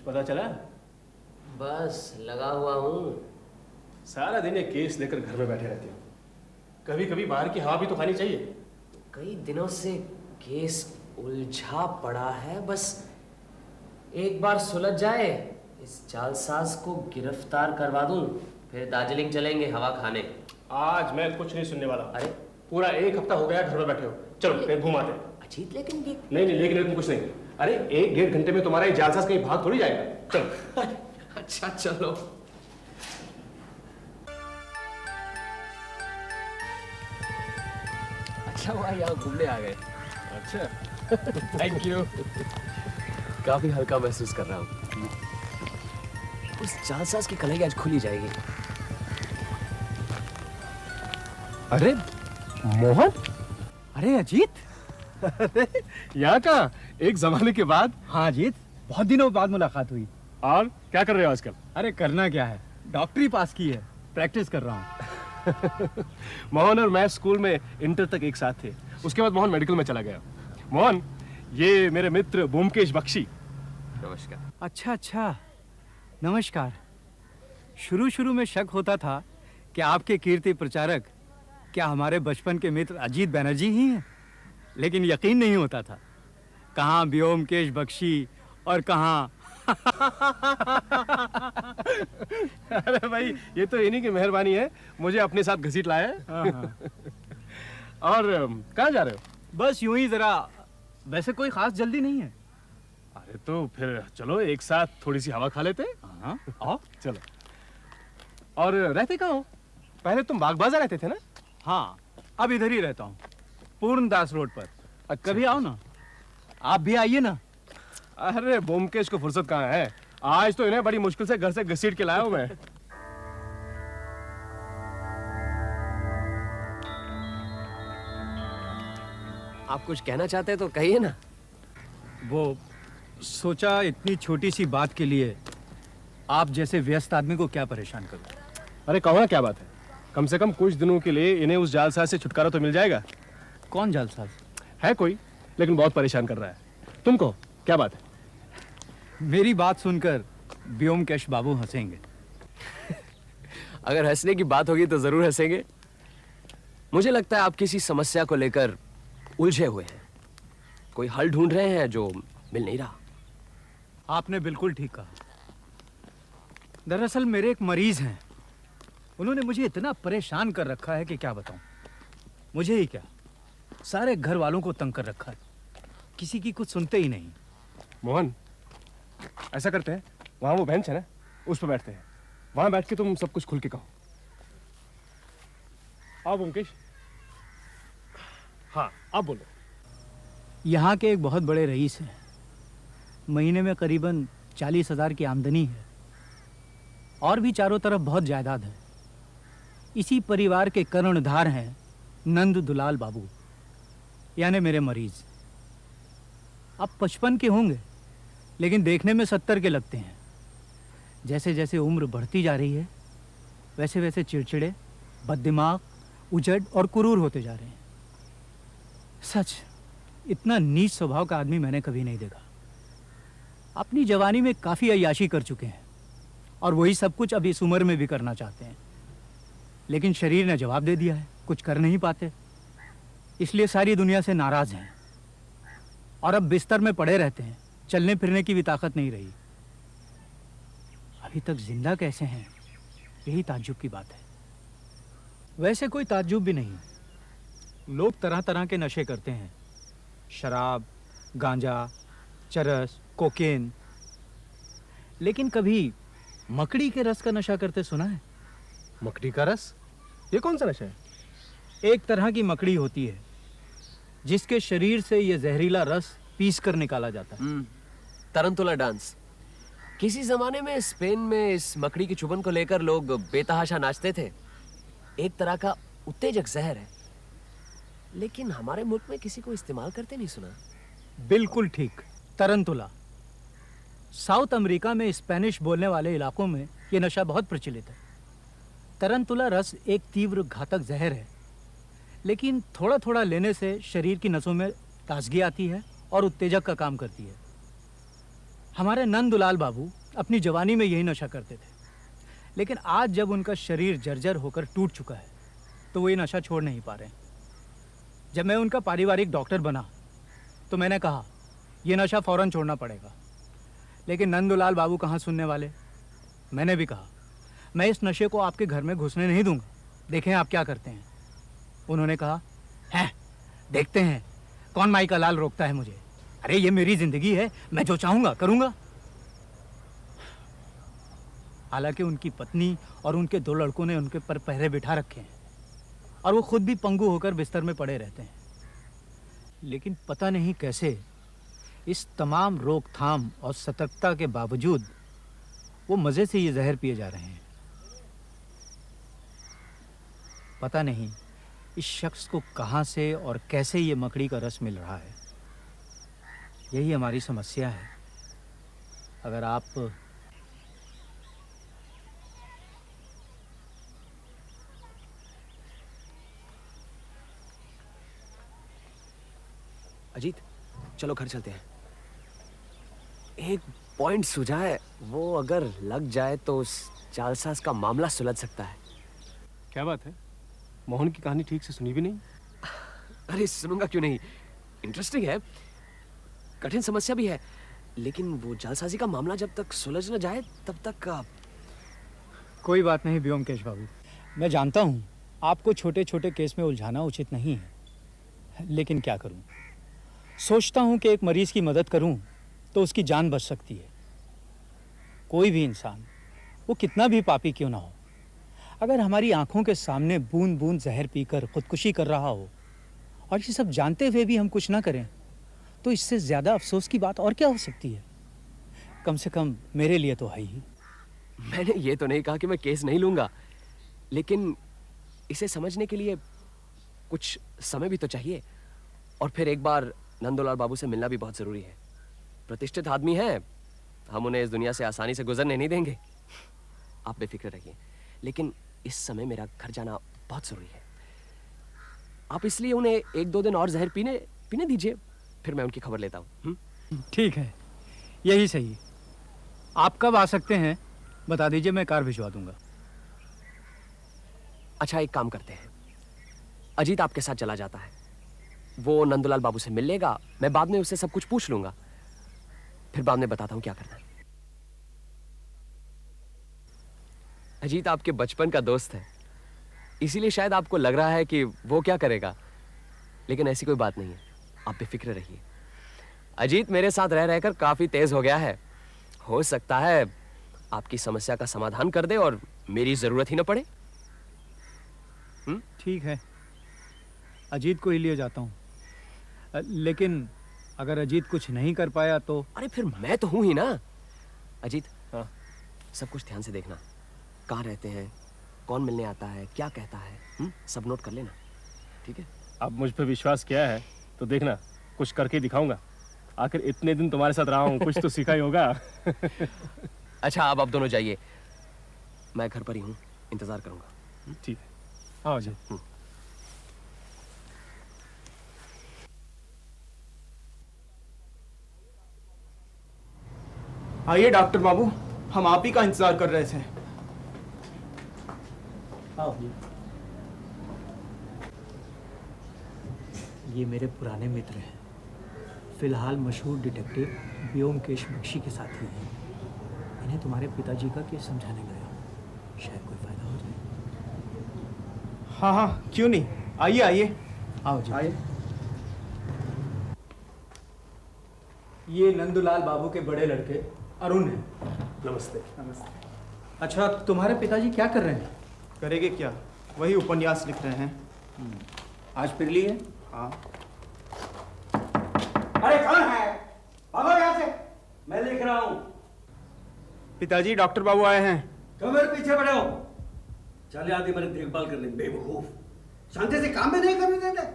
पता चला? बस लगा हुआ हूँ। सारा दिन ये केस लेकर घर में बैठे रहते हो। कभी कभी बाहर की हवा भी तो खानी चाहिए। कई दिनों से केस उलझा पड़ा है, बस एक बार सुलझ जाए, इस जालसाज को गिरफ्तार करवा दूं, फिर दार्जिलिंग चलेंगे हवा खाने। आज मैं कुछ नहीं सुनने वाला। अरे पूरा एक हफ्ता हो गया घर में बैठे हो, चलो कहीं घुमाते हैं। अजीत, लेकिन ये नहीं नहीं, लेकिन कुछ नहीं। अरे एक डेढ़ घंटे में तुम्हारा ये जालसाज कहीं भाग थोड़ी जाएगा। चलो। अच्छा चलो। अच्छा हुआ यहाँ घूमने आ गए। अच्छा थैंक यू। काफी हल्का महसूस कर रहा हूँ। उस जालसाज की कलाई आज खुली जाएगी। अरे मोहन, अरे अजीत, अरे यहाँ का एक जमाने के बाद। हाँ अजीत, बहुत दिनों बाद मुलाकात हुई। और क्या कर रहे हो आजकल? अरे करना क्या है, डॉक्टरी पास की है, प्रैक्टिस कर रहा हूँ। मोहन और मैं स्कूल में इंटर तक एक साथ थे। उसके बाद मोहन मेडिकल में चला गया। मोहन, ये मेरे मित्र ब्योमकेश बख्शी। नमस्कार। अच्छा अच्छा, नमस्कार। शुरू शुरू में शक होता था कि आपके कीर्ति प्रचारक क्या हमारे बचपन के मित्र अजीत बनर्जी ही हैं, लेकिन यकीन नहीं होता था। कहाँ ब्योमकेश बख्शी और कहाँ अरे भाई, ये तो इन्हीं की मेहरबानी है, मुझे अपने साथ घसीट लाया है। हाँ। और कहाँ जा रहे हो? बस यूं ही जरा, वैसे कोई खास जल्दी नहीं है। अरे तो फिर चलो एक साथ थोड़ी सी हवा खा लेते हैं। हाँ आओ। चलो। और रहते कहाँ हो? पहले तुम बाग बाजार रहते थे ना? हाँ, अब इधर ही रहता हूँ, पूर्णदास रोड पर। अच्छा। कभी आओ ना, आप भी आइए ना। अरे ब्योमकेश को फुर्सत कहाँ है, आज तो इन्हें बड़ी मुश्किल से घर से घसीट के लाया हूँ मैं। आप कुछ कहना चाहते हैं तो कहिए ना। वो सोचा इतनी छोटी सी बात के लिए आप जैसे व्यस्त आदमी को क्या परेशान करूं। अरे कहो ना, क्या बात है? कम से कम कुछ दिनों के लिए इन्हें उस जालसाज से छुटकारा तो मिल जाएगा। कौन जालसाज? है कोई, लेकिन बहुत परेशान कर रहा है। तुम कहो क्या बात है? मेरी बात सुनकर ब्योमकेश बाबू हंसेंगे। अगर हंसने की बात होगी तो जरूर हंसेंगे। मुझे लगता है आप किसी समस्या को लेकर उलझे हुए हैं, कोई हल ढूंढ रहे हैं जो मिल नहीं रहा। आपने बिल्कुल ठीक कहा। दरअसल मेरे एक मरीज हैं, उन्होंने मुझे इतना परेशान कर रखा है कि क्या बताऊं। मुझे ही क्या, सारे घर वालों को तंग कर रखा है, किसी की कुछ सुनते ही नहीं। मोहन, ऐसा करते हैं, वहां वो बेंच है ना, उस पर बैठते हैं। वहां बैठ के तुम सब कुछ खुल के कहो। आओ ब्योमकेश। हाँ, आप बोलो। यहाँ के एक बहुत बड़े रईस हैं, महीने में करीबन 40,000 की आमदनी है, और भी चारों तरफ बहुत जायदाद है। इसी परिवार के कर्णधार हैं नंद दुलाल बाबू, यानी मेरे मरीज। अब 55 के होंगे, लेकिन देखने में 70 के लगते हैं। जैसे जैसे उम्र बढ़ती जा रही है, वैसे वैसे चिड़चिड़े, बददिमाग, उजड़ और कुरूर होते जा रहे हैं। सच, इतना नीच स्वभाव का आदमी मैंने कभी नहीं देखा। अपनी जवानी में काफ़ी अय्याशी कर चुके हैं, और वही सब कुछ अब इस उम्र में भी करना चाहते हैं, लेकिन शरीर ने जवाब दे दिया है, कुछ कर नहीं पाते। इसलिए सारी दुनिया से नाराज हैं, और अब बिस्तर में पड़े रहते हैं, चलने फिरने की भी ताकत नहीं रही। अभी तक जिंदा कैसे हैं, यही ताज्जुब की बात है। वैसे कोई ताज्जुब भी नहीं, लोग तरह तरह के नशे करते हैं, शराब, गांजा, चरस, कोकेन, लेकिन कभी मकड़ी के रस का नशा करते सुना है? मकड़ी का रस? ये कौन सा नशा है? एक तरह की मकड़ी होती है जिसके शरीर से यह जहरीला रस पीस कर निकाला जाता है। तरंतुला डांस। किसी जमाने में स्पेन में इस मकड़ी की चुभन को लेकर लोग बेतहाशा नाचते थे। एक तरह का उत्तेजक जहर है, लेकिन हमारे मुल्क में किसी को इस्तेमाल करते नहीं सुना। बिल्कुल ठीक, तरंतुला। साउथ अमेरिका में स्पेनिश बोलने वाले इलाकों में यह नशा बहुत प्रचलित है। तरंतुला रस एक तीव्र घातक जहर है, लेकिन थोड़ा थोड़ा लेने से शरीर की नसों में ताजगी आती है और उत्तेजक का काम करती है। हमारे नंदुलाल बाबू अपनी जवानी में यही नशा करते थे, लेकिन आज जब उनका शरीर जर्जर होकर टूट चुका है तो वो ये नशा छोड़ नहीं पा रहे हैं। जब मैं उनका पारिवारिक डॉक्टर बना तो मैंने कहा ये नशा फौरन छोड़ना पड़ेगा, लेकिन नंदुलाल बाबू कहाँ सुनने वाले। मैंने भी कहा मैं इस नशे को आपके घर में घुसने नहीं दूंगा, देखें आप क्या करते हैं। उन्होंने कहा है देखते हैं कौन माई का लाल रोकता है मुझे। अरे ये मेरी जिंदगी है, मैं जो चाहूंगा करूंगा। हालांकि उनकी पत्नी और उनके 2 लड़कों ने उनके पर पहरे बिठा रखे हैं और वो खुद भी पंगु होकर बिस्तर में पड़े रहते हैं, लेकिन पता नहीं कैसे इस तमाम रोकथाम और सतर्कता के बावजूद वो मजे से ये जहर पिए जा रहे हैं। पता नहीं इस शख्स को कहां से और कैसे ये मकड़ी का रस मिल रहा है। यही हमारी समस्या है। अगर आप अजीत, चलो घर चलते हैं। एक पॉइंट सूझा है, वो अगर लग जाए तो उस जालसाज का मामला सुलझ सकता है। क्या बात है? मोहन की कहानी ठीक से सुनी भी नहीं। अरे सुनूंगा क्यों नहीं, इंटरेस्टिंग है, कठिन समस्या भी है, लेकिन वो जालसाजी का मामला जब तक सुलझ न जाए तब तक कोई बात नहीं व्योमकेश बाबू, मैं जानता हूं आपको छोटे छोटे केस में उलझाना उचित नहीं है, लेकिन क्या करूं। सोचता हूं कि एक मरीज की मदद करूं तो उसकी जान बच सकती है। कोई भी इंसान, वो कितना भी पापी क्यों ना हो, अगर हमारी आंखों के सामने बूंद बूंद जहर पीकर खुदकुशी कर रहा हो और ये सब जानते हुए भी हम कुछ ना करें, तो इससे ज्यादा अफसोस की बात और क्या हो सकती है। कम से कम मेरे लिए तो है ही। मैंने ये तो नहीं कहा कि मैं केस नहीं लूंगा, लेकिन इसे समझने के लिए कुछ समय भी तो चाहिए। और फिर एक बार नंदुलाल बाबू से मिलना भी बहुत जरूरी है। प्रतिष्ठित आदमी हैं, हम उन्हें इस दुनिया से आसानी से गुजरने नहीं देंगे। आप बेफिक्र रहिए, लेकिन इस समय मेरा घर जाना बहुत जरूरी है। आप इसलिए उन्हें 1-2 दिन और जहर पीने दीजिए, फिर मैं उनकी खबर लेता हूँ। ठीक है, यही सही। आप कब आ सकते हैं बता दीजिए, मैं कार भिजवा दूंगा। अच्छा, एक काम करते हैं, अजीत आपके साथ चला जाता है, वो नंदुलाल बाबू से मिल लेगा, मैं बाद में उससे सब कुछ पूछ लूंगा, फिर बाद में बताता हूं क्या करना है। अजीत आपके बचपन का दोस्त है, इसीलिए शायद आपको लग रहा है कि वो क्या करेगा, लेकिन ऐसी कोई बात नहीं है, आप बेफिक्र रहिए। अजीत मेरे साथ रह रहकर काफी तेज हो गया है, हो सकता है आपकी समस्या का समाधान कर दे और मेरी जरूरत ही ना पड़े। ठीक है, अजीत को ही लिए जाता हूँ, लेकिन अगर अजीत कुछ नहीं कर पाया तो? अरे फिर मैं तो हूं ही ना। अजीत, हाँ, सब कुछ ध्यान से देखना, कहाँ रहते हैं, कौन मिलने आता है, क्या कहता है, सब नोट कर लेना, ठीक है? अब मुझ पर विश्वास किया है तो देखना, कुछ करके दिखाऊंगा। आखिर इतने दिन तुम्हारे साथ रहा हूँ, कुछ तो सीखा ही होगा। अच्छा, अब आप दोनों जाइए, मैं घर पर ही हूँ, इंतजार करूंगा। ठीक है, आओ जी। आइए डॉक्टर बाबू, हम आप ही का इंतजार कर रहे थे। आओ जी। ये मेरे पुराने मित्र हैं, फिलहाल मशहूर डिटेक्टिव व्योमकेश बख्शी के साथी हैं। इन्हें तुम्हारे पिताजी का केस समझाने गया हूँ, शायद कोई फायदा हो जाए। हाँ हाँ, क्यों नहीं, आइए आइए। आओ जी। आइए। ये नंदुलाल बाबू के बड़े लड़के अरुण हैं। नमस्ते। नमस्ते। अच्छा, तुम्हारे पिताजी क्या कर रहे हैं? करेंगे क्या, वही उपन्यास लिख रहे हैं। आज फिर लिए? हाँ। अरे कौन है? भागो यहाँ से, मैं लिख रहा हूँ। पिताजी, डॉक्टर बाबू आए हैं। क्यों मेरे पीछे पड़े हो? चले आती मेरी देखभाल करने, बेवकूफ। शांति से काम भी नहीं करने देते।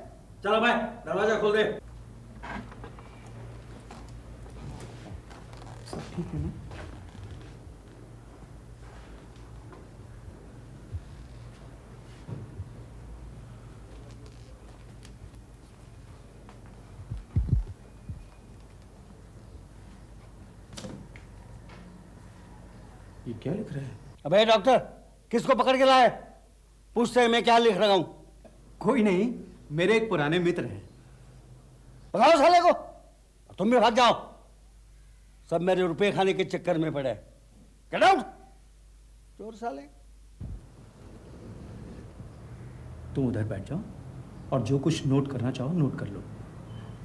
चलो भाई, दरवाजा खोल दे। सब ठीक है ना? क्या लिख रहे हैं? अबे डॉक्टर, किसको पकड़ के लाए? पूछते हैं मैं क्या लिख रहा हूं। कोई नहीं, मेरे एक पुराने मित्र हैं। बताओ साले को, तुम भी भाग जाओ। सब मेरे रुपए खाने के चक्कर में पड़े। गेट आउट, चोर साले। तुम उधर बैठ जाओ और जो कुछ नोट करना चाहो नोट कर लो।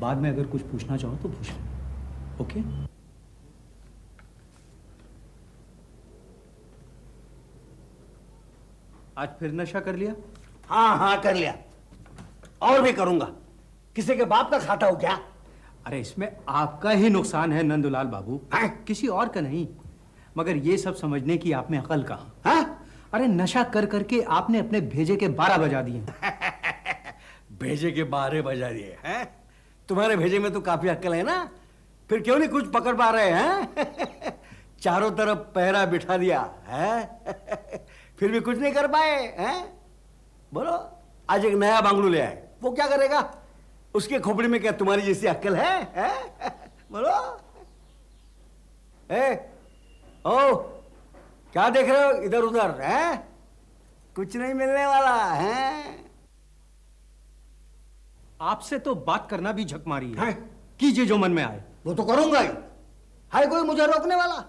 बाद में अगर कुछ पूछना चाहो तो पूछ लो। ओके? आज फिर नशा कर लिया? हाँ हाँ कर लिया, और भी करूंगा। किसी के बाप का खाता हो क्या? अरे इसमें आपका ही नुकसान है नंदुलाल बाबू, हैं? किसी और का नहीं। मगर ये सब समझने की आप में अकल कहाँ? हाँ? अरे नशा कर करके आपने अपने भेजे के 12 बजा दिए। भेजे के 12 बजा दिए हैं? तुम्हारे भेजे में तो काफी अक्ल है ना, फिर क्यों नहीं कुछ पकड़ पा रहे हैं? चारों तरफ पहरा बिठा दिया है, फिर भी कुछ नहीं कर पाए हैं? बोलो, आज एक नया बांगलू ले आए, वो क्या करेगा? उसके खोपड़ी में क्या तुम्हारी जैसी अक्ल है? बोलो। ओ, क्या देख रहे हो इधर उधर? हैं? कुछ नहीं मिलने वाला है। आपसे तो बात करना भी झक मारी है। हैं? कीजिए जो मन में आए। वो तो करूंगा ही। है कोई मुझे रोकने वाला?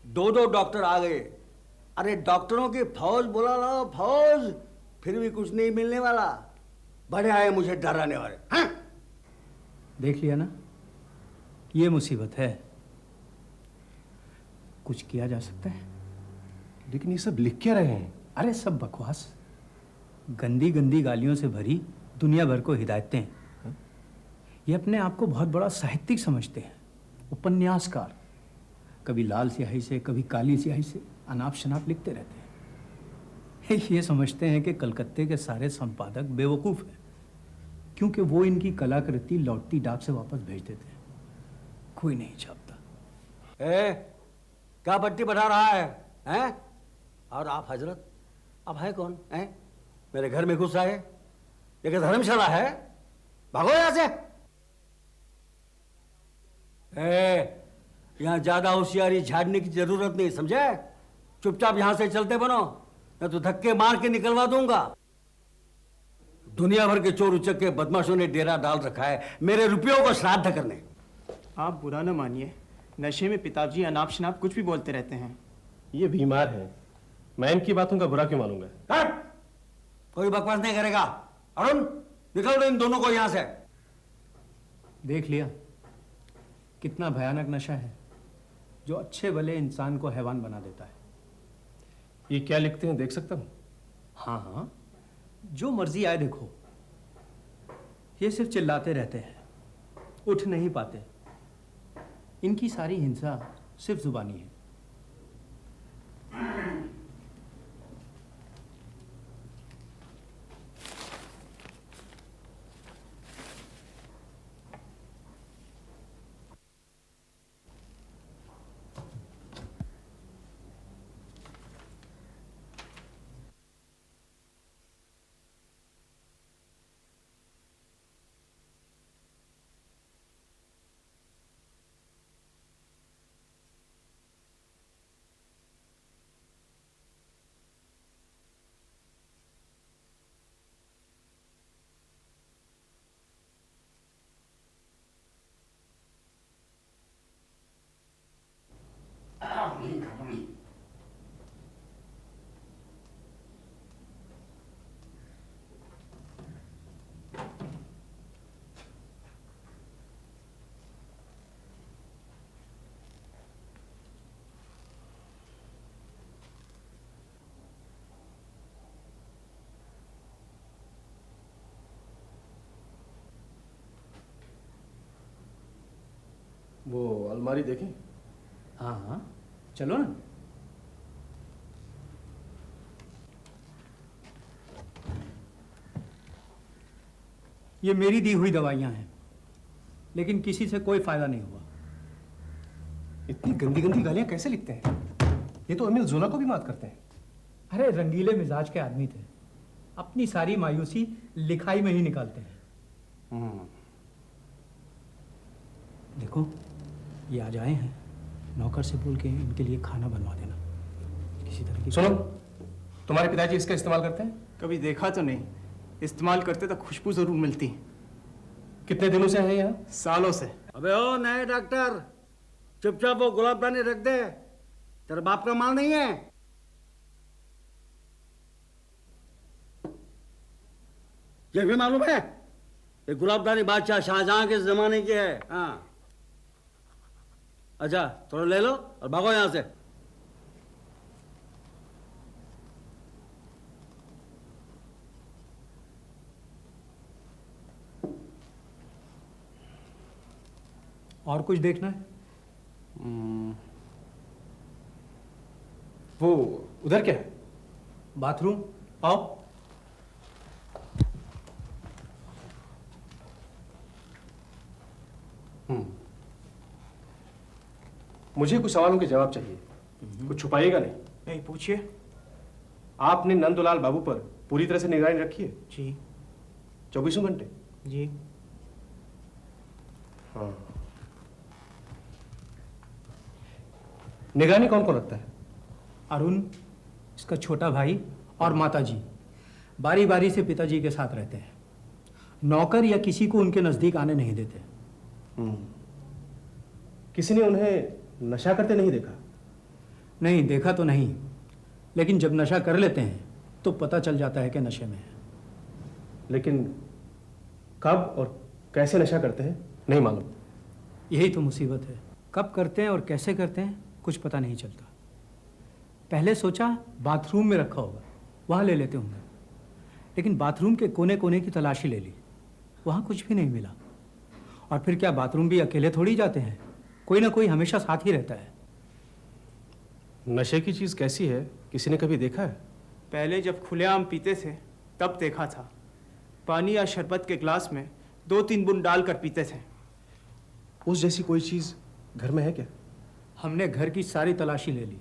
2 डॉक्टर आ गए। अरे डॉक्टरों की फौज बुला लो, फौज, फिर भी कुछ नहीं मिलने वाला। बड़े आए मुझे डराने वाले। हैं? देख लिया ना, ये मुसीबत है। कुछ किया जा सकता है? लेकिन ये सब लिख क्या रहे हैं? अरे सब बकवास, गंदी गंदी गालियों से भरी दुनिया भर को हिदायतें हैं। ये अपने आप को बहुत बड़ा साहित्यिक समझते हैं, उपन्यासकार। कभी लाल स्याही से कभी काली स्याही से अनाप शनाप लिखते रहते हैं। ये समझते हैं कि कलकत्ते के सारे संपादक बेवकूफ़ हैं, क्योंकि वो इनकी कलाकृति लौटती डाक से वापस भेज देते हैं। कोई नहीं छापता। क्या पट्टी बढ़ा रहा है? हैं? और आप हजरत, अब है कौन? हैं? मेरे घर में घुस आए? ये क्या धर्मशाला है? भागो यहां से। यहां ज्यादा होशियारी झाड़ने की जरूरत नहीं, समझे? चुपचाप यहां से चलते बनो, मैं तो धक्के मार के निकलवा दूंगा। दुनिया भर के चोर उचक्के बदमाशों ने डेरा डाल रखा है मेरे रुपयों को श्राद्ध करने। आप बुरा न मानिए, नशे में पिताजी अनाप शनाप कुछ भी बोलते रहते हैं। ये बीमार है, मैं इनकी बातों का बुरा क्यों मानूंगा? हट! कोई बकवास नहीं करेगा। अरुण, निकल दो इन दोनों को यहां से। देख लिया कितना भयानक नशा है, जो अच्छे भले इंसान को हैवान बना देता है। ये क्या लिखते हैं, देख सकता हूं? हाँ हाँ, जो मर्जी आए देखो। ये सिर्फ चिल्लाते रहते हैं, उठ नहीं पाते। इनकी सारी हिंसा सिर्फ जुबानी है। वो अलमारी देखें? हाँ हाँ, चलो ना। ये मेरी दी हुई दवाइयां हैं, लेकिन किसी से कोई फायदा नहीं हुआ। इतनी गंदी गंदी गालियां कैसे लिखते हैं? ये तो अमील जोला को भी मात करते हैं। अरे रंगीले मिजाज के आदमी थे, अपनी सारी मायूसी लिखाई में ही निकालते हैं। देखो, ये आज आए हैं, नौकर से बोल के इनके लिए खाना बनवा देना। किसी तरह की। सुनो, तुम्हारे पिताजी इसका इस्तेमाल करते हैं? कभी देखा तो नहीं, इस्तेमाल करते तो खुशबू जरूर मिलती। कितने दिनों से हैं यहाँ? सालों से। अबे ओ नए डॉक्टर, चुपचाप वो गुलाबदानी रख दे, तेरे बाप का माल नहीं है। ये भी मालूम है, ये गुलाबदानी बादशाह शाहजहां के जमाने की है। हाँ, अच्छा थोड़ा ले लो और भागो यहां से। और कुछ देखना है? वो उधर क्या है? बाथरूम, आओ। मुझे कुछ सवालों के जवाब चाहिए। कुछ छुपाइएगा नहीं। नहीं, पूछिए। आपने नंदुलाल बाबू पर पूरी तरह से निगरानी रखी है? जी 24 घंटे? जी। हाँ। निगरानी कौन कौन रखता है? अरुण, इसका छोटा भाई और माताजी बारी बारी से पिताजी के साथ रहते हैं। नौकर या किसी को उनके नजदीक आने नहीं देते। किसी ने उन्हें नशा करते नहीं देखा? नहीं, देखा तो नहीं, लेकिन जब नशा कर लेते हैं तो पता चल जाता है कि नशे में है। लेकिन कब और कैसे नशा करते हैं नहीं मालूम। यही तो मुसीबत है, कब करते हैं और कैसे करते हैं कुछ पता नहीं चलता। पहले सोचा बाथरूम में रखा होगा, वहाँ ले लेते होंगे, लेकिन बाथरूम के कोने कोने की तलाशी ले ली, वहाँ कुछ भी नहीं मिला। और फिर क्या बाथरूम भी अकेले थोड़ी जाते हैं, कोई ना कोई हमेशा साथ ही रहता है। नशे की चीज कैसी है, किसी ने कभी देखा है? पहले जब खुलेआम पीते थे तब देखा था। पानी या शरबत के ग्लास में 2-3 बूंद डालकर पीते थे। उस जैसी कोई चीज घर में है क्या? हमने घर की सारी तलाशी ले ली,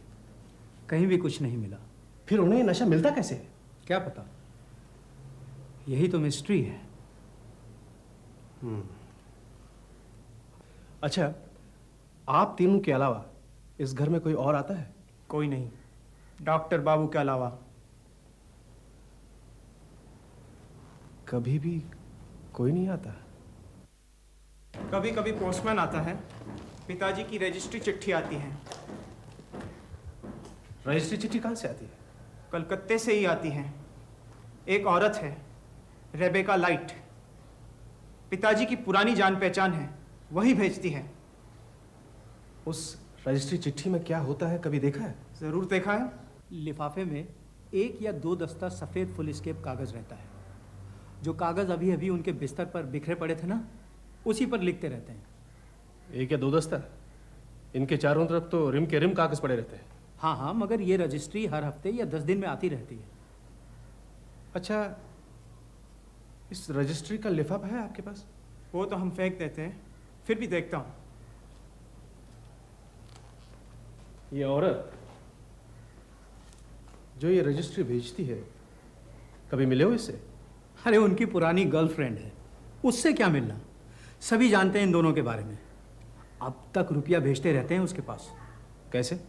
कहीं भी कुछ नहीं मिला। फिर उन्हें नशा मिलता कैसे है? क्या पता, यही तो मिस्ट्री है। अच्छा, आप तीनों के अलावा इस घर में कोई और आता है? कोई नहीं, डॉक्टर बाबू के अलावा। कभी भी कोई नहीं आता? कभी कभी पोस्टमैन आता है, पिताजी की रजिस्ट्री चिट्ठी आती है। रजिस्ट्री चिट्ठी कहाँ से आती है? कलकत्ते से ही आती है। एक औरत है, रेबेका लाइट, पिताजी की पुरानी जान पहचान है, वही भेजती है। उस रजिस्ट्री चिट्ठी में क्या होता है, कभी देखा है? जरूर देखा है। लिफाफे में 1 या 2 दस्ता सफ़ेद फुलस्केप कागज़ रहता है। जो कागज़ अभी अभी उनके बिस्तर पर बिखरे पड़े थे ना, उसी पर लिखते रहते हैं। 1 या 2 दस्ता? इनके चारों तरफ तो रिम के रिम कागज पड़े रहते हैं। हाँ हाँ, मगर ये रजिस्ट्री हर हफ्ते या 10 दिन में आती रहती है। अच्छा, इस रजिस्ट्री का लिफाफा है आपके पास? वो तो हम फेंक देते हैं, फिर भी देखता हूँ। ये औरत जो ये रजिस्ट्री भेजती है, कभी मिले हो इससे? अरे उनकी पुरानी गर्लफ्रेंड है, उससे क्या मिलना। सभी जानते हैं इन दोनों के बारे में। अब तक रुपया भेजते रहते हैं उसके पास। कैसे?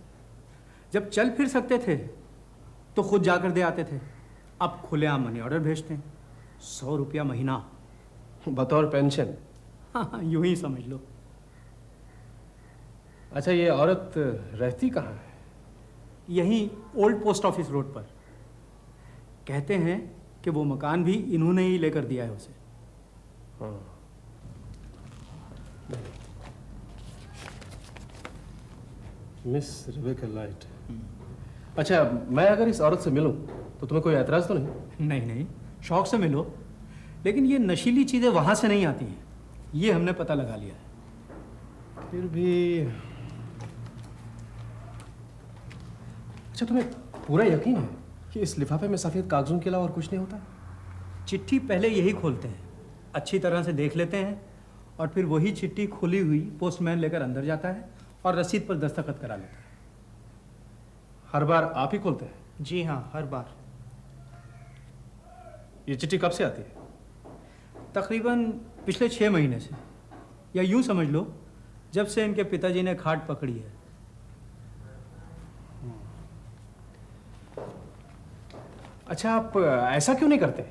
जब चल फिर सकते थे तो खुद जाकर दे आते थे, अब खुलेआम मनी ऑर्डर भेजते हैं। 100 रुपया महीना। बतौर पेंशन? हाँ, यूं ही समझ लो। अच्छा, ये औरत रहती कहाँ है? यहीं ओल्ड पोस्ट ऑफिस रोड पर। कहते हैं कि वो मकान भी इन्होंने ही लेकर दिया है उसे। हाँ। Miss Rebecca light. अच्छा, मैं अगर इस औरत से मिलूं तो तुम्हें कोई एतराज तो नहीं? नहीं नहीं, शौक से मिलो, लेकिन ये नशीली चीज़ें वहाँ से नहीं आती हैं, ये हमने पता लगा लिया है। फिर भी अच्छा, तुम्हें पूरा यकीन है कि इस लिफाफे में सफ़ेद कागजों के अलावा और कुछ नहीं होता? चिट्ठी पहले यही खोलते हैं, अच्छी तरह से देख लेते हैं, और फिर वही चिट्ठी खुली हुई पोस्टमैन लेकर अंदर जाता है और रसीद पर दस्तखत करा लेता है। हर बार आप ही खोलते हैं? जी हाँ, हर बार। ये चिट्ठी कब से आती है? तकरीबन पिछले 6 महीने से, या यूं समझ लो जब से इनके पिताजी ने खाट पकड़ी है। अच्छा, आप ऐसा क्यों नहीं करते?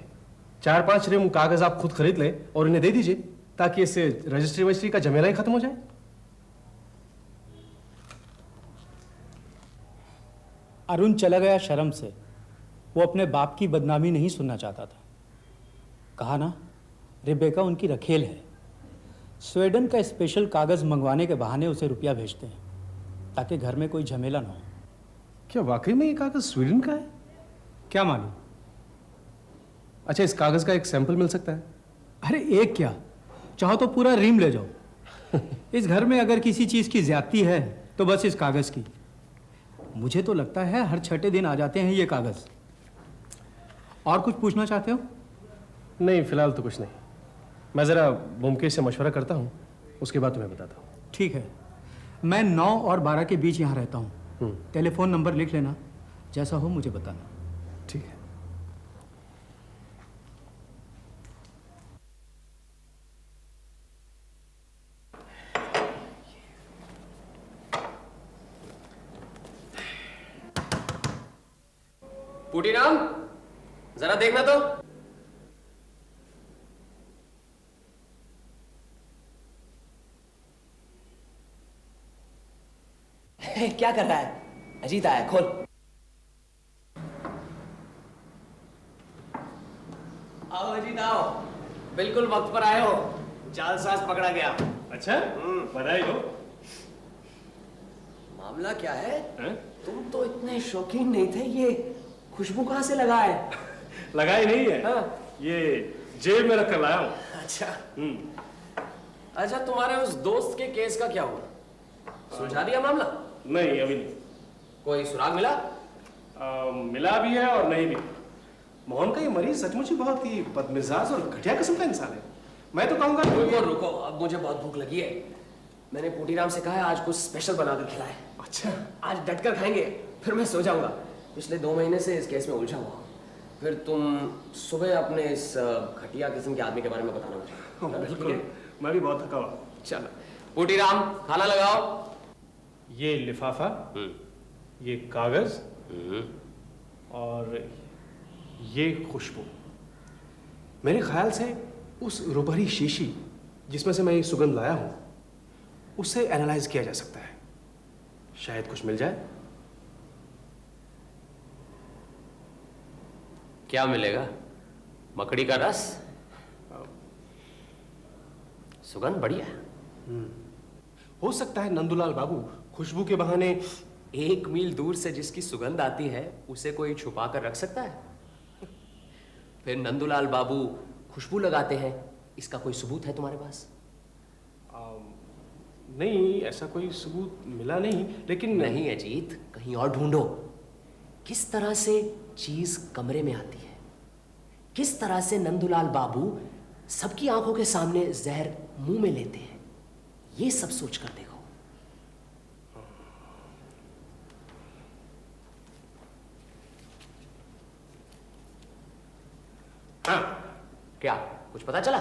4-5 रिम कागज आप खुद खरीद लें और इन्हें दे दीजिए, ताकि इससे रजिस्ट्री वजिस्ट्री का झमेला ही खत्म हो जाए। अरुण चला गया शर्म से। वो अपने बाप की बदनामी नहीं सुनना चाहता था। कहा ना, रिबेका उनकी रखेल है। स्वीडन का स्पेशल कागज मंगवाने के बहाने उसे रुपया भेजते हैं, ताकि घर में कोई झमेला ना हो। क्या वाकई में ये कागज स्वीडन का है? क्या मालूम? अच्छा, इस कागज का एक सैंपल मिल सकता है? अरे एक क्या, चाहो तो पूरा रीम ले जाओ। इस घर में अगर किसी चीज की ज्यादती है तो बस इस कागज की। मुझे तो लगता है हर छठे दिन आ जाते हैं ये कागज। और कुछ पूछना चाहते हो? नहीं, फिलहाल तो कुछ नहीं। मैं जरा ब्योमकेश से मशवरा करता हूँ, उसके बाद तुम्हें बताता हूँ। ठीक है, मैं 9 और 12 के बीच यहाँ रहता हूँ। टेलीफोन नंबर लिख लेना, जैसा हो मुझे बताना। ठीक है। पुटीराम, जरा देखना तो। क्या कर रहा है? अजीत आया, खोल। आओ अजीत आओ, बिल्कुल वक्त पर आए हो। जालसाज पकड़ा गया। अच्छा, बधाई हो। मामला क्या है? हैं? तुम तो इतने शौकीन नहीं थे, ये खुशबू कहां से लगा है? लगाई नहीं है। हाँ। ये जेब में रख कर लाया हूँ। अच्छा। अच्छा, तुम्हारे उस दोस्त के केस का क्या हुआ? सुलझा दिया मामला? नहीं, अभी नहीं। कोई सुराग मिला? मिला भी है और नहीं भी। मोहन का ये मरीज सचमुच ही बहुत ही बदमिजाज और घटिया किस्म का इंसान है। मैं तो कहूंगा रुको रुको, अब मुझे बहुत भूख लगी है। मैंने पुटीराम से कहा है आज कुछ स्पेशल बनाकर खिलाए। अच्छा, आज डटकर खाएंगे, फिर मैं सो जाऊंगा। पिछले 2 महीने से इस केस में उलझा हुआ। फिर तुम सुबह अपने इस घटिया किस्म के आदमी के बारे में बताना मुझे। बिल्कुल। मैं भी बहुत थका हुआ। चलो पुटीराम, खाना लगाओ। ये लिफाफा, ये कागज और ये खुशबू, मेरे ख्याल से उस रुपहरी शीशी जिसमें से मैं ये सुगंध लाया हूं, उससे एनालाइज किया जा सकता है। शायद कुछ मिल जाए। क्या मिलेगा? मकड़ी का रस? सुगंध बढ़िया है। हो सकता है नंदूलाल बाबू खुशबू के बहाने 1 मील दूर से जिसकी सुगंध आती है उसे कोई छुपा कर रख सकता है? फिर नंदूलाल बाबू खुशबू लगाते हैं, इसका कोई सबूत है तुम्हारे पास? नहीं, ऐसा कोई सबूत मिला नहीं, लेकिन नहीं अजीत, कहीं और ढूंढो। किस तरह से चीज कमरे में आती है, किस तरह से नंदूलाल बाबू सबकी आंखों के सामने जहर मुंह में लेते हैं, ये सब सोच कर देखो। हाँ, क्या कुछ पता चला?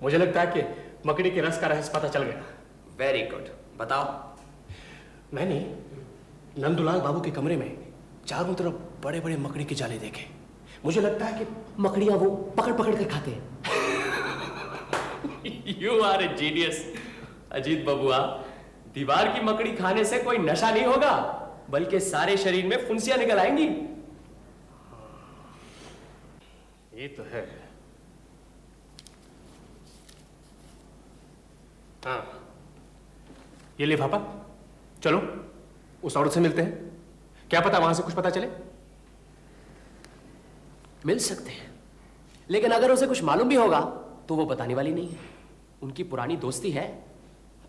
मुझे लगता है कि मकड़ी के रस का रहस्य पता चल गया। वेरी गुड, बताओ। मैंने नंदूलाल बाबू के कमरे में चारों तरफ बड़े बड़े मकड़ी के जाले देखे। मुझे लगता है कि मकड़ियां वो पकड़ पकड़ कर खाते हैं। You are a genius Ajit बबुआ। दीवार की मकड़ी खाने से कोई नशा नहीं होगा, बल्कि सारे शरीर में फुंसियां निकल आएंगी। ये तो है। हाँ, ये लिफाफा, चलो उस औरत से मिलते हैं। क्या पता वहां से कुछ पता चले। मिल सकते हैं, लेकिन अगर उसे कुछ मालूम भी होगा तो वो बताने वाली नहीं है। उनकी पुरानी दोस्ती है,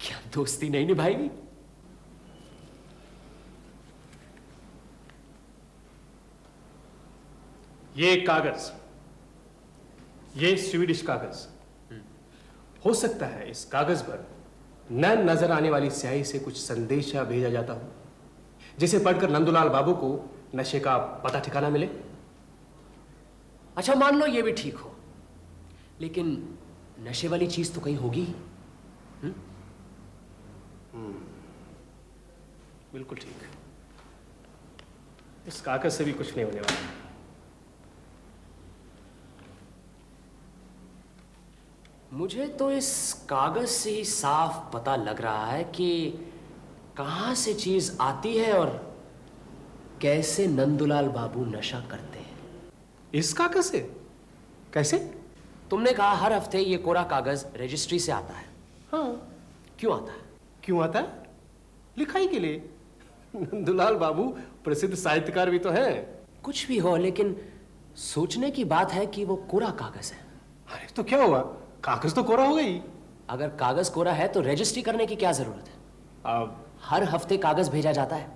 क्या दोस्ती नहीं निभाएगी? ये कागज, ये स्वीडिश कागज, हो सकता है इस कागज पर न नजर आने वाली स्याही से कुछ संदेशा भेजा जाता हो, जिसे पढ़कर नंदूलाल बाबू को नशे का पता ठिकाना मिले। अच्छा, मान लो ये भी ठीक हो, लेकिन नशे वाली चीज तो कहीं होगी। बिल्कुल ठीक। इस कागज से भी कुछ नहीं होने वाला। मुझे तो इस कागज से ही साफ पता लग रहा है कि कहां से चीज आती है और कैसे नंदुलाल बाबू नशा करते हैं। इस कागज से? कैसे? तुमने कहा हर हफ्ते ये कोरा कागज रजिस्ट्री से आता है। हाँ। क्यों आता है? क्यों आता है? लिखाई के लिए। नंदुलाल बाबू प्रसिद्ध साहित्यकार भी तो हैं। कुछ भी हो, लेकिन सोचने की बात है कि वो कोरा कागज है। अरे तो क्या हुआ, कागज तो कोरा हो गई। अगर कागज कोरा है तो रजिस्ट्री करने की क्या जरूरत है? अब हर हफ्ते कागज भेजा जाता है,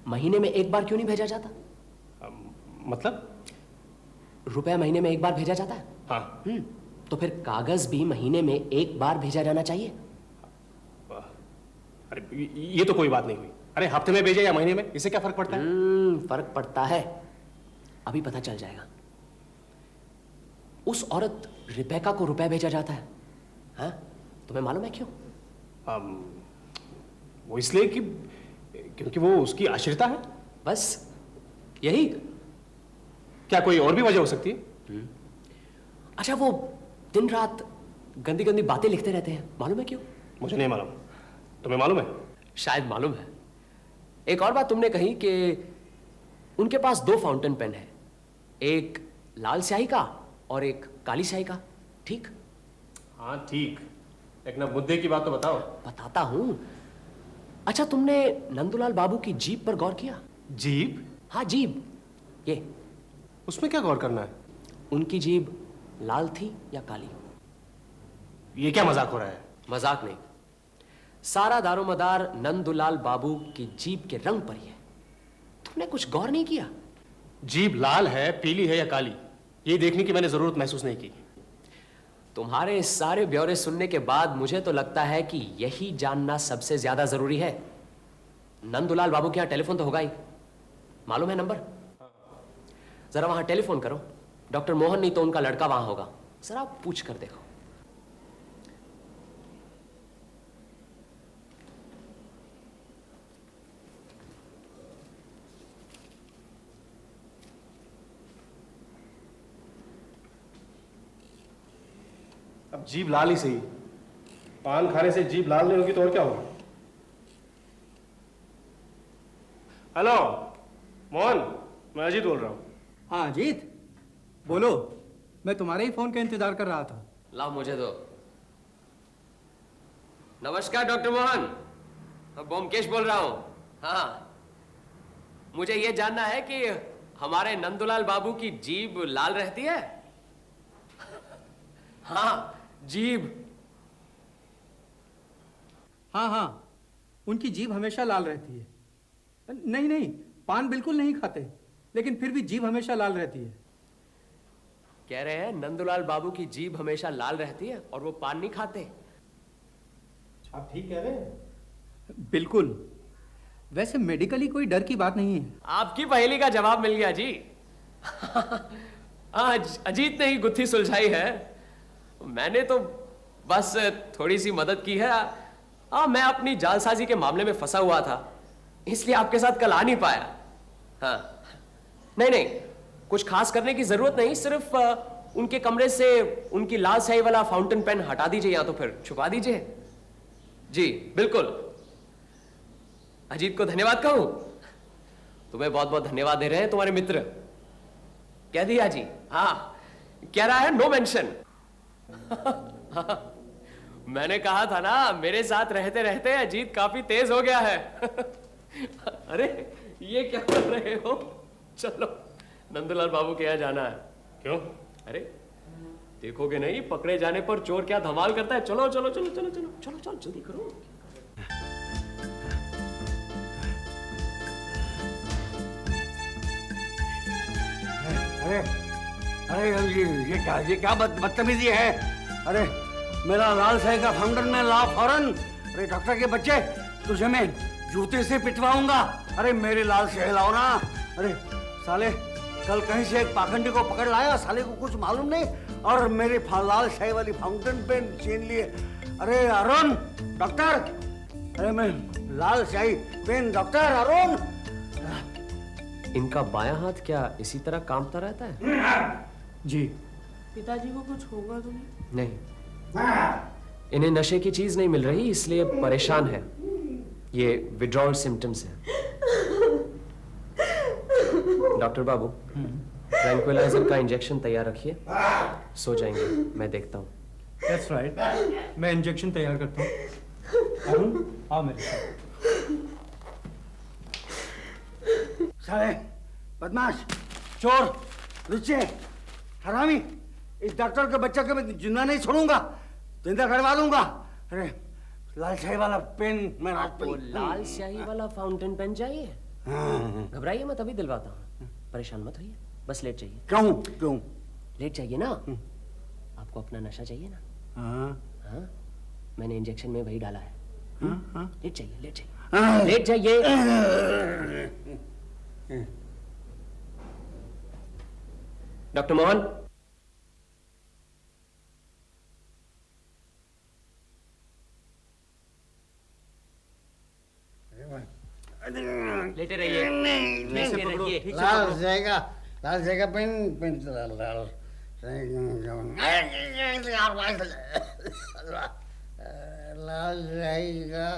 महीने में एक बार क्यों नहीं भेजा जाता? मतलब? रुपया महीने में एक बार भेजा जाता है। हाँ। तो फिर कागज भी महीने में एक बार भेजा जाना चाहिए। अरे ये तो कोई बात नहीं हुई। अरे हफ्ते में भेजे या महीने में, इससे क्या फर्क पड़ता है? फर्क पड़ता है, अभी पता चल जाएगा। उस औरत रिबेका को रुपए भेजा जाता है, हाँ? तुम्हें मालूम है क्यों? वो इसलिए कि क्योंकि वो उसकी आश्रिता है। बस यही? क्या कोई और भी वजह हो सकती है? अच्छा, वो दिन रात गंदी गंदी बातें लिखते रहते हैं, मालूम है क्यों? मुझे नहीं मालूम, तुम्हें मालूम है? शायद मालूम है। एक और बात तुमने कही कि उनके पास 2 फाउंटेन पेन है, एक लाल स्याही का और एक काली स्याही का, ठीक? हाँ ठीक, लेकिन अब मुद्दे की बात तो बताओ। बताता हूं। अच्छा, तुमने नंदुलाल बाबू की जीभ पर गौर किया? जीभ? हाँ, जीभ। ये उसमें क्या गौर करना है? उनकी जीभ लाल थी या काली? ये क्या मजाक हो रहा है? मजाक नहीं, सारा दारोमदार नंदुलाल बाबू की जीभ के रंग पर ही है। तुमने कुछ गौर नहीं किया? जीभ लाल है, पीली है या काली, ये देखने की मैंने जरूरत महसूस नहीं की। तुम्हारे सारे ब्यौरे सुनने के बाद मुझे तो लगता है कि यही जानना सबसे ज्यादा जरूरी है। नंदुलाल बाबू के यहां टेलीफोन तो होगा ही, मालूम है नंबर? जरा वहां टेलीफोन करो। डॉक्टर मोहन नहीं तो उनका लड़का वहां होगा, जरा पूछ कर देखो। अब जीभ लाल ही सही, पान खाने से जीभ लाल नहीं होगी तो और क्या होगा? हेलो मोहन, मैं अजीत बोल रहा हूँ। हाँ अजीत, बोलो। मैं तुम्हारे ही फोन का इंतजार कर रहा था। लाओ मुझे दो। नमस्कार डॉक्टर मोहन, मैं बोमकेश बोल रहा हूं। हाँ, मुझे यह जानना है कि हमारे नंदुलाल बाबू की जीभ लाल रहती है? हाँ, जीभ। हाँ हाँ, उनकी जीभ हमेशा लाल रहती है। नहीं नहीं, पान बिल्कुल नहीं खाते, लेकिन फिर भी जीभ हमेशा लाल रहती है। कह रहे हैं नंदुलाल बाबू की जीभ हमेशा लाल रहती है और वो पान नहीं खाते। आप ठीक कह रहे हैं? बिल्कुल। वैसे मेडिकली कोई डर की बात नहीं है। आपकी पहेली का जवाब मिल गया जी। आज अजीत ने ही गुत्थी सुलझाई है, मैंने तो बस थोड़ी सी मदद की है। मैं अपनी जालसाजी के मामले में फंसा हुआ था, इसलिए आपके साथ कल आ नहीं पाया। हाँ, नहीं नहीं, कुछ खास करने की जरूरत नहीं, सिर्फ उनके कमरे से उनकी लाल स्याही वाला फाउंटेन पेन हटा दीजिए या तो फिर छुपा दीजिए। जी बिल्कुल। अजीत को धन्यवाद कहूं? तुम्हें बहुत बहुत धन्यवाद दे रहे हैं तुम्हारे मित्र। कह दिया जी? हाँ, कह रहा है नो मेंशन। मैंने कहा था ना, मेरे साथ रहते रहते अजीत काफी तेज हो गया है। अरे ये क्या कर रहे हो? चलो नंदुलाल बाबू के यहाँ जाना है। क्यों? अरे देखोगे नहीं, पकड़े जाने पर चोर क्या धमाल करता है। चलो चलो चलो चलो चलो चलो चलो, जल्दी करो। अरे अरे ये क्या बदतमीजी है? अरे मेरा लाल स्याही का फाउंटेन में ला फौरन। अरे डॉक्टर के बच्चे, तुझे मैं जूते से पिटवाऊंगा। अरे मेरी लाल स्याही लाओ ना। अरे साले, कल कहीं से एक पाखंडी को पकड़ लाया, साले को कुछ मालूम नहीं, और मेरी लाल स्याही वाली फाउंटेन पेन छीन लिए। अरे अरुण डॉक्टर, अरे मैं लाल स्याही पेन डॉक्टर अरुण। इनका बायां हाथ क्या इसी तरह कांपता रहता है? जी। पिताजी को कुछ होगा तो नहीं? नहीं, इन्हें नशे की चीज नहीं मिल रही, इसलिए परेशान है। ये विड्रॉल सिम्टम्स है। डॉक्टर बाबू, ट्रैंक्विलाइजर का इंजेक्शन तैयार रखिए। सो जाएंगे, मैं देखता हूँ। That's right. मैं इंजेक्शन तैयार करता हूँ। अरुण, आओ मेरे साथ। साले, बदमाश, चोर, लुच्चे, हरामी, इस डॉक्टर के बच्चे को मैं जिंदा नहीं छोड़ूंगा, जिंदा करवा दूंगा। अरे लाल शाही वाला पेन मैं आपको लाल स्याही वाला फाउंटेन पेन चाहिए? घबराइए मत, अभी दिलवाता हूँ। परेशान मत होइए, बस लेट जाइए। क्यों? लेट जाइए ना। आपको अपना नशा चाहिए ना? हाँ, मैंने इंजेक्शन में वही डाला है। लेट जाइए, लेट जाइए। डॉक्टर मोहन, लेटे रहिए। लेटे रहिए। लाल जाएगा पेन लाल जाएगा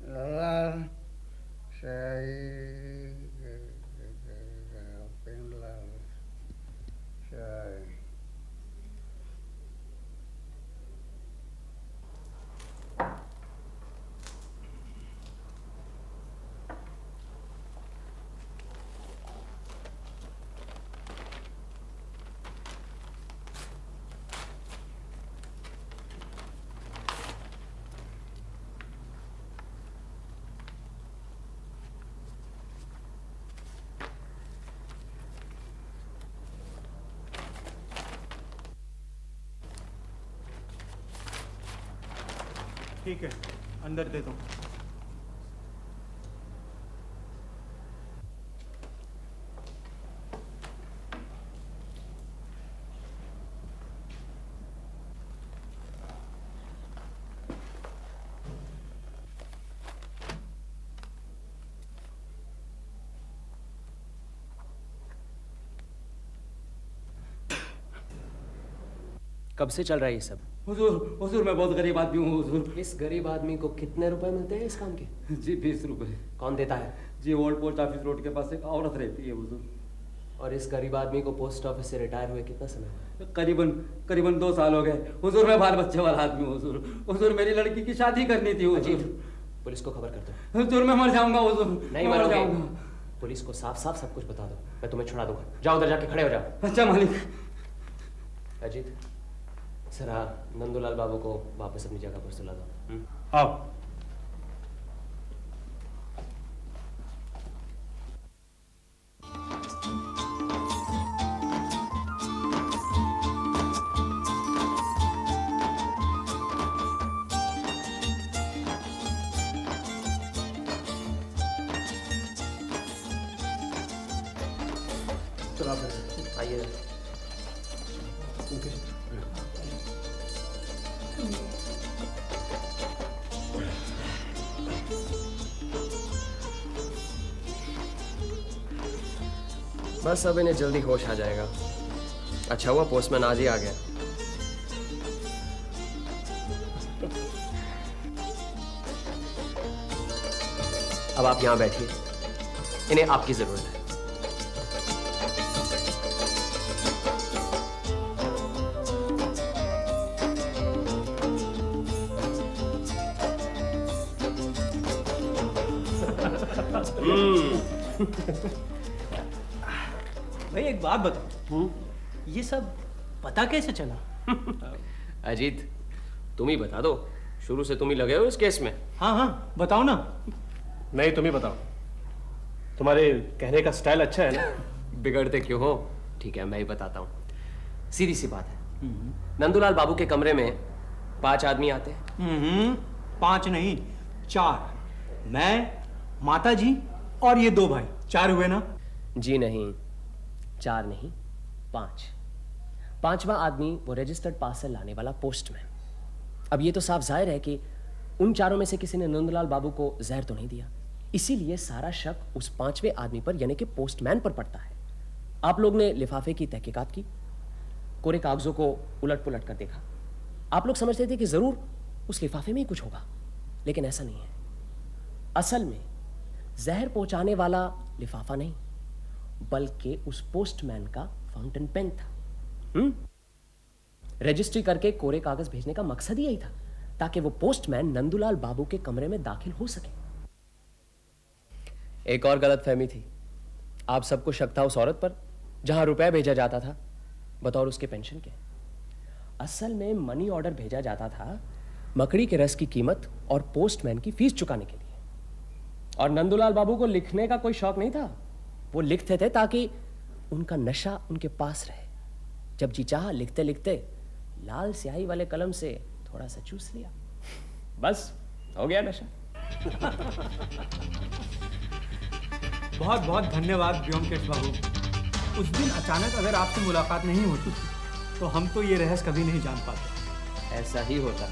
लाल पेन लाल ठीक है, अंदर दे दो। कब से चल रहा है ये सब? हुजूर मैं बहुत गरीब आदमी हूँ हुजूर। इस गरीब आदमी को कितने रुपए मिलते हैं इस काम के? जी 20 रुपए। कौन देता है? जी ओल्ड पोस्ट ऑफिस रोड के पास एक औरत रहती है हुजूर। और इस गरीब आदमी को पोस्ट ऑफिस से रिटायर हुए कितना समय हुआ? करीबन 2 साल हो गए हुजूर। मैं बाल बच्चे वाला आदमी हूँ हुजूर। हुजूर मेरी लड़की की शादी करनी थी हुजूर। पुलिस को खबर कर दो। हुजूर मैं मर जाऊंगा हुजूर। नहीं मरोगे। पुलिस को साफ साफ सब कुछ बता दो, मैं तुम्हें छुड़ा दूंगा। जाओ उधर जाके खड़े हो जाओ। अच्छा मालिक। अजीत, जरा नंदूलाल बाबू को वापस अपनी जगह पर सुला दो। आओ। आइए। बस अब इन्हें जल्दी होश आ जाएगा। अच्छा हुआ पोस्टमैन आज ही आ गया। अब आप यहां बैठिए, इन्हें आपकी जरूरत है। भाई एक बात बताओ, ये सब पता कैसे चला? अजीत, तुम ही बता दो, शुरू से तुम ही लगे हो इस केस में। हाँ बताओ ना। नहीं, तुम ही बताओ, तुम्हारे कहने का स्टाइल अच्छा है ना। बिगड़ते क्यों हो? ठीक है, मैं ही बताता हूँ। सीधी सी बात है, नंदूलाल बाबू के कमरे में 5 आदमी आते हैं। 5 नहीं 4। मैं, माता जी और ये 2 भाई, 4 हुए ना? जी नहीं, 4 नहीं, 5। 5वां आदमी वो रजिस्टर्ड पार्सल लाने वाला पोस्टमैन। अब ये तो साफ जाहिर है कि उन 4 में से किसी ने नंदलाल बाबू को जहर तो नहीं दिया, इसीलिए सारा शक उस 5वें आदमी पर यानी कि पोस्टमैन पर पड़ता है। आप लोग ने लिफाफे की तहकीकात की, कोरे कागजों को उलट पुलट कर देखा, आप लोग समझते थे कि जरूर उस लिफाफे में ही कुछ होगा, लेकिन ऐसा नहीं है। असल में जहर पहुंचाने वाला लिफाफा नहीं, बल्कि उस पोस्टमैन का फाउंटेन पेन था। रजिस्ट्री करके कोरे कागज भेजने का मकसद ही यही था, ताकि वो पोस्टमैन नंदूलाल बाबू के कमरे में दाखिल हो सके। एक और गलतफहमी थी। आप सबको शक था उस औरत पर, जहां रुपए भेजा जाता था बतौर उसके पेंशन के। असल में मनी ऑर्डर भेजा जाता था मकड़ी के रस की कीमत और पोस्टमैन की फीस चुकाने के लिए। और नंदूलाल बाबू को लिखने का कोई शौक नहीं था, वो लिखते थे ताकि उनका नशा उनके पास रहे। जब जी चाहा लिखते लिखते लाल स्याही वाले कलम से थोड़ा सा चूस लिया, बस हो गया नशा। बहुत बहुत धन्यवाद व्योमकेश बाबू। उस दिन अचानक अगर आपसे मुलाकात नहीं होती तो हम तो ये रहस्य कभी नहीं जान पाते। ऐसा ही होता।